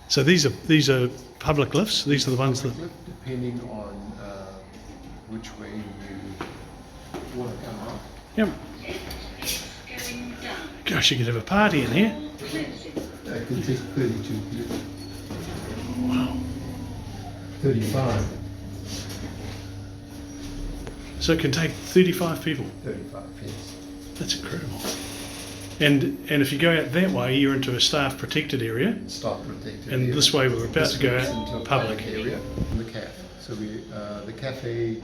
So these are public lifts. These are the ones that. Depending on which way you want to come out. Yep. Gosh, you could have a party in here. It can take 32 people. Wow. 35. So it can take 35 people. 35, yes. That's incredible. And if you go out that way, you're into a staff protected area. Staff protected And area. this way we're about to go into out a public area. In the cafe. So the cafe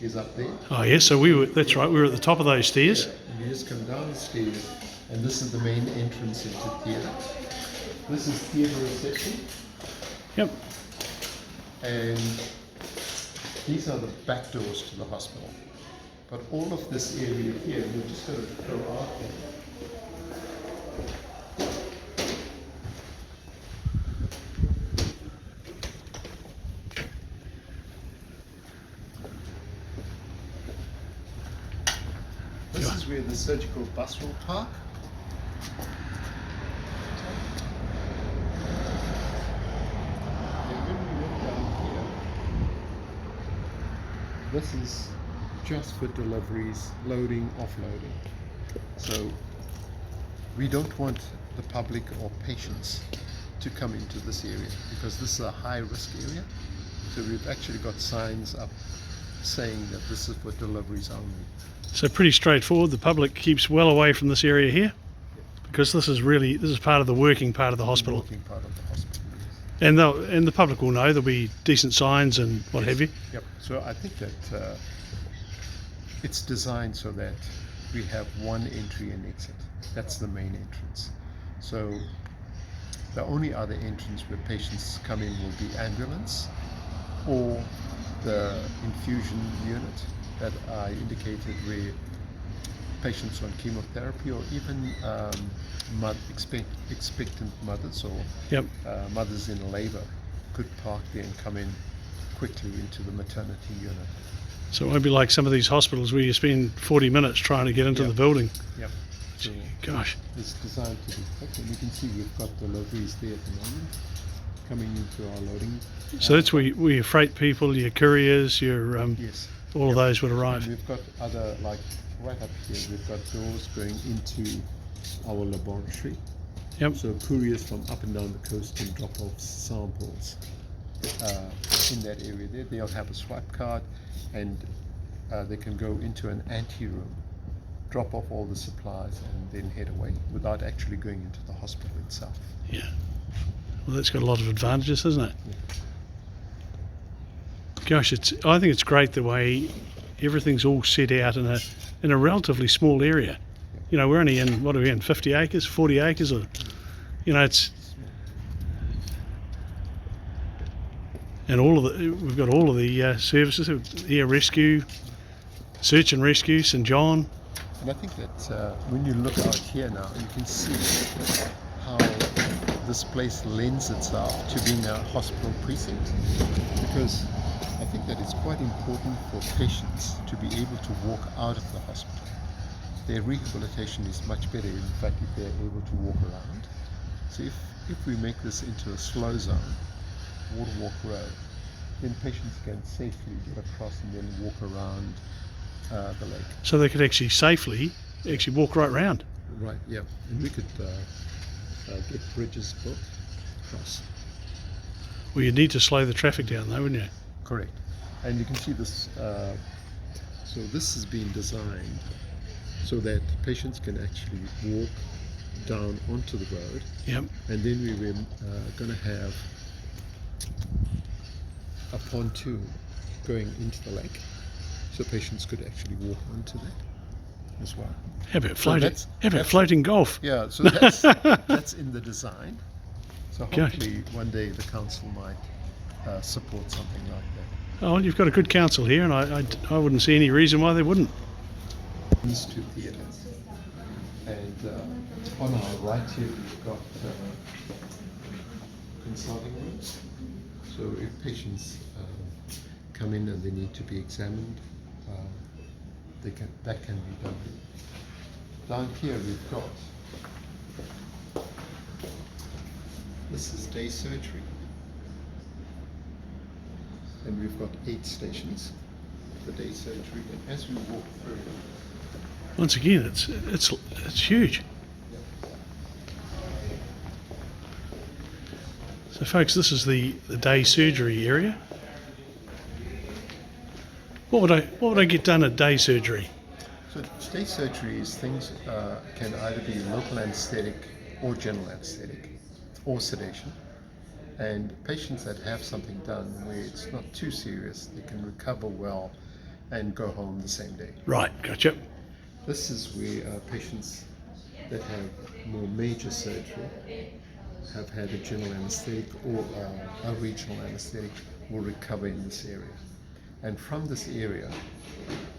is up there. Oh yes, so that's right, we were at the top of those stairs. Yeah, and you just come down the stairs, and this is the main entrance into theatre. This is theatre reception. Yep. And these are the back doors to the hospital. But all of this area here, we're just going to throw out there. This is where the surgical bus will park. And when we look down here, this is just for deliveries, loading, offloading. So we don't want the public or patients to come into this area because this is a high risk area. So we've actually got signs up saying that this is for deliveries only. So pretty straightforward. The public keeps well away from this area here because this is part of the working part of the hospital. Working part of the hospital, yes. And the public will know there'll be decent signs and what have you. Yep. So I think that it's designed so that we have one entry and exit. That's the main entrance. So the only other entrance where patients come in will be ambulance or the infusion unit that I indicated where patients on chemotherapy or even expectant mothers or mothers in labor could park there and come in quickly into the maternity unit. So it won't be like some of these hospitals where you spend 40 minutes trying to get into the building. Yep. So gosh. It's designed to be quick, and you can see we've got deliveries there at the moment coming into our loading. So that's where your freight people, your couriers, your yes. all of those would arrive. And we've got other, like right up here, we've got doors going into our laboratory. Yep. So couriers from up and down the coast can drop off samples in that area there. They'll have a swipe card and they can go into an anteroom, drop off all the supplies and then head away without actually going into the hospital itself. Yeah. Well, that's got a lot of advantages, isn't it? Yeah. Gosh, I think it's great the way everything's all set out in a relatively small area. You know, we're only in, what are we in, 50 acres, 40 acres, or, you know, it's, and we've got all of the services, air rescue, search and rescue, St. John. And I think that when you look out here now, you can see how this place lends itself to being a hospital precinct, because I think that it's quite important for patients to be able to walk out of the hospital. Their rehabilitation is much better, in fact, if they're able to walk around. So if we make this into a slow zone, Waterwalk Road, then patients can safely get across and then walk around the lake. So they could actually safely walk right round. Right, yeah. And we could get bridges built across. Well, you'd need to slow the traffic down though, wouldn't you? Correct. And you can see this, so this has been designed so that patients can actually walk down onto the road. Yep. And then we were going to have a pontoon going into the lake, so patients could actually walk onto that as well. How about floating? So How about floating golf? Yeah, so that's in the design. So hopefully one day the council might support something like that. Oh, well, you've got a good council here, and I wouldn't see any reason why they wouldn't. These two theatres, and on our right here we've got consulting rooms. So if patients come in and they need to be examined, that can be done. Down here we've got This is day surgery. And we've got 8 stations for day surgery. And as we walk through, Once again, it's huge. So folks, this is the day surgery area. What would I get done at day surgery? so day surgery is things can either be local anesthetic or general anesthetic or sedation. And patients that have something done where it's not too serious, they can recover well and go home the same day. Right, gotcha. This is where patients that have more major surgery, have had a general anesthetic or a regional anesthetic, will recover in this area. And from this area,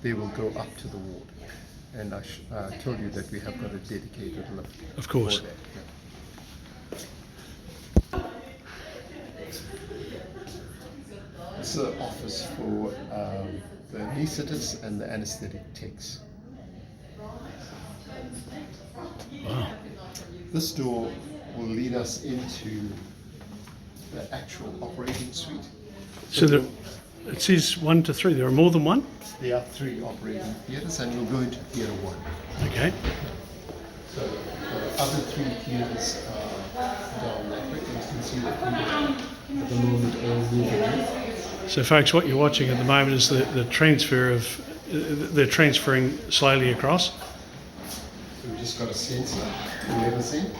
they will go up to the ward. And I told you that we have got a dedicated lift. Of course. For that. This is the office for the anaesthetists and the anesthetic techs. Wow. This door will lead us into the actual operating suite. So it says 1 to 3. There are more than one? There are 3 operating theatres, and we'll go into theatre 1. Okay. So the other 3 theatres are down that way. You can see that we at the moment all moving. So folks, what you're watching at the moment is the transfer of, they're transferring slowly across. So we've just got a sensor, you never seen.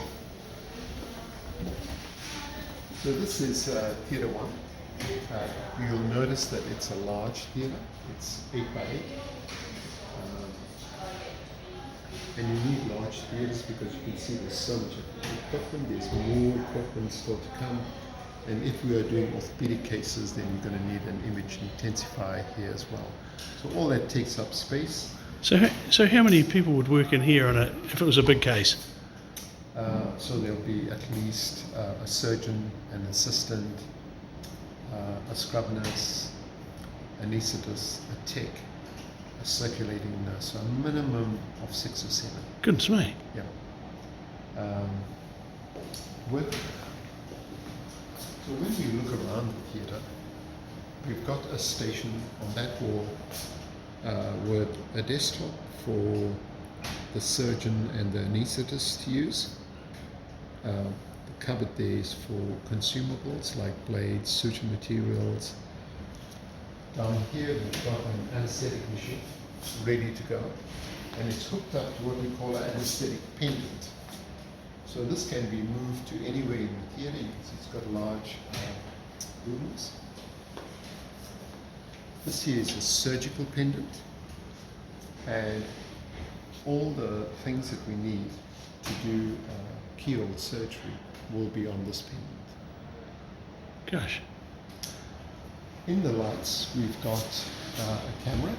So this is theatre 1. You'll notice that it's a large theatre. It's 8 by 8. And you need large theatres because you can see there's so much equipment. There's more equipment still to come. And if we are doing orthopedic cases, then you're going to need an image intensifier here as well. So all that takes up space. So how many people would work in here if it was a big case? So there'll be at least a surgeon, an assistant, a scrub nurse, anaesthetist, a tech, a circulating nurse. So a minimum of 6 or 7. Goodness me. Yeah. So when we look around the theatre, we've got a station on that wall with a desktop for the surgeon and the anaesthetist to use. The cupboard there is for consumables like blades, suture materials. Down here we've got an anesthetic machine ready to go, and it's hooked up to what we call an anesthetic pendant. So this can be moved to anywhere in the theatre. You can see it's got large rooms. This here is a surgical pendant, and all the things that we need to do keyhole surgery will be on this pendant. Gosh. In the lights, we've got a camera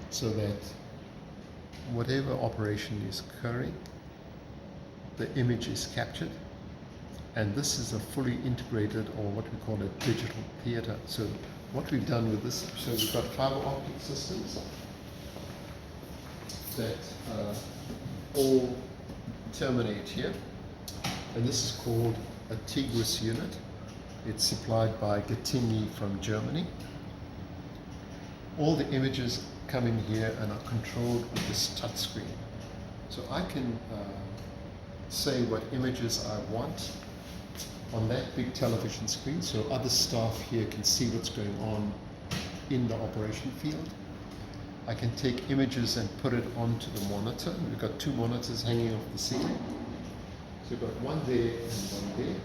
so that whatever operation is occurring, the image is captured. And this is a fully integrated, or what we call a digital theatre. So what we've done with this, so we've got fiber optic systems that all terminate here. And this is called a Tigris unit. It's supplied by Getingi from Germany. All the images come in here and are controlled with this touch screen. So I can say what images I want on that big television screen, so other staff here can see what's going on in the operation field. I can take images and put it onto the monitor. We've got 2 monitors hanging off the ceiling. So we've got one there and one there.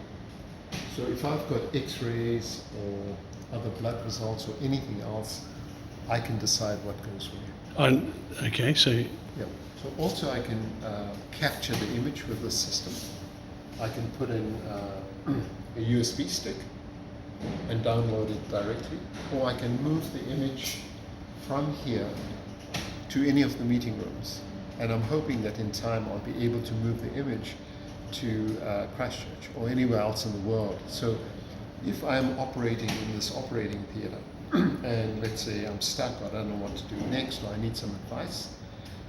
So if I've got x-rays or other blood results or anything else, I can decide what goes where. Okay, so... Yeah. So also I can capture the image with this system. I can put in a USB stick and download it directly, or I can move the image from here to any of the meeting rooms. And I'm hoping that in time I'll be able to move the image to Christchurch or anywhere else in the world. So if I'm operating in this operating theatre and let's say I'm stuck, I don't know what to do next, or I need some advice,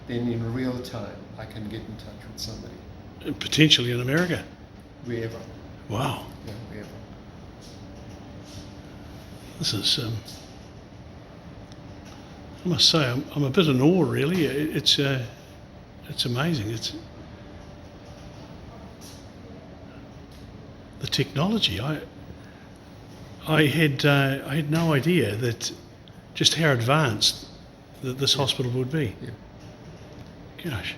then in real time I can get in touch with somebody. Potentially in America. Wherever. Wow. Yeah, we have. This is, I must say, I'm a bit in awe, really. It's amazing. It's the technology. I had no idea that just how advanced that this hospital would be. Yeah. Gosh.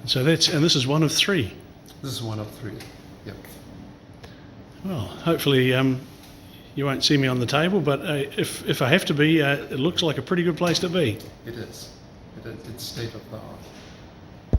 And so this is one of three. This is one of three. Yep. Well, hopefully you won't see me on the table, but if I have to be, it looks like a pretty good place to be. It is. It's state of the art.